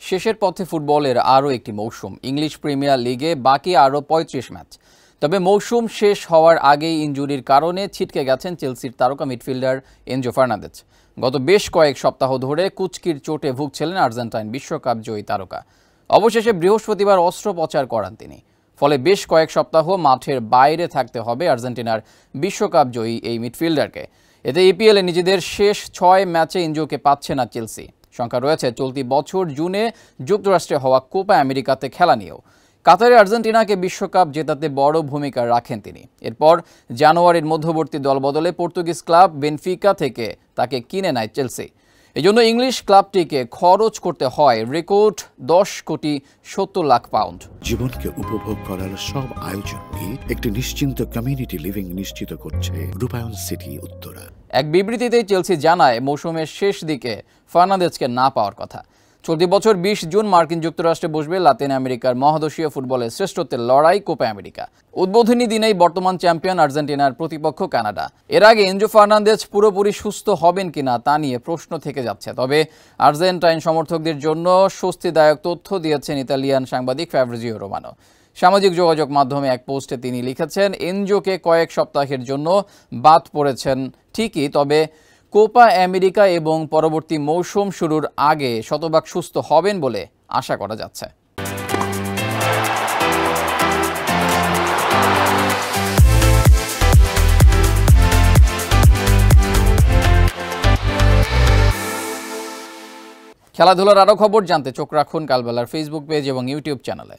শেষের পথে ফুটবলের আরও একটি মৌসুম। ইংলিশ প্রিমিয়ার লিগে বাকি আরও ৩৫ ম্যাচ। তবে মৌসুম শেষ হওয়ার আগেই ইনজুরির কারণে ছিটকে গেছেন চেলসির তারকা মিডফিল্ডার এনজো ফার্নান্দেজ। গত বেশ কয়েক সপ্তাহ ধরে কুচকির চোটে ভুগছিলেন আর্জেন্টাইন বিশ্বকাপ জয়ী তারকা। অবশেষে বৃহস্পতিবার অস্ত্রোপচার করান তিনি। ফলে বেশ কয়েক সপ্তাহ মাঠের বাইরে থাকতে হবে আর্জেন্টিনার বিশ্বকাপ জয়ী এই মিডফিল্ডারকে। এতে ইপিএলে নিজেদের শেষ ৬ ম্যাচে এনজোকে পাচ্ছে না চেলসি। শঙ্কা রয়েছে চলতি বছর জুনে যুক্তরাষ্ট্রে হওয়া কোপা আমেরিকাতে খেলা নিয়েও। কাতারে আর্জেন্টিনাকে বিশ্বকাপ জেতাতে বড় ভূমিকা রাখেন তিনি। এরপর জানুয়ারির মধ্যবর্তী দলবদলে পর্তুগিজ ক্লাব বেনফিকা থেকে তাকে কিনে নেয় চেলসি। এজন্য ইংলিশ ক্লাবটিকে খরচ করতে হয় রেকর্ড ১০,৭০,০০,০০০ পাউন্ড। জীবনকে উপভোগ করার সব আয়োজনকে একটি নিশ্চিন্ত কমিউনিটি লিভিং নিশ্চিত করছে রূপায়ণ সিটি উত্তরা। এক বিবৃতিতে চেলসি জানায় মৌসুমের শেষ দিকে ফার্নান্দেজকে না পাওয়ার কথা। চলতি বছর ২০ জুন মার্কিন যুক্তরাষ্ট্রে বসবে লাতিন আমেরিকার মহাদেশীয় ফুটবলের শ্রেষ্ঠত্বের লড়াই কোপা আমেরিকা। উদ্বোধনী দিনেই বর্তমান চ্যাম্পিয়ন আর্জেন্টিনার প্রতিপক্ষ কানাডা। এর আগে এনজো ফার্নান্দেজ পুরোপুরি সুস্থ হবেন কিনা তা নিয়ে প্রশ্ন থেকে যাচ্ছে। তবে আর্জেন্টাইন সমর্থকদের জন্য স্বস্তিদায়ক তথ্য দিয়েছেন ইতালিয়ান সাংবাদিক ফ্যাব্রিজিও রোমানো। সামাজিক যোগাযোগ মাধ্যমে এক পোস্টে তিনি লিখেছেন, এনজোকে কয়েক সপ্তাহের জন্য বাদ পড়েছেন ঠিকই, তবে কোপা আমেরিকা এবং পরবর্তী মৌসুম শুরুর আগে শতভাগ সুস্থ হবেন বলে আশা করা যাচ্ছে। খেলাধুলার আরও খবর জানতে চোখ রাখুন কালবেলার ফেসবুক পেজ এবং ইউটিউব চ্যানেলে।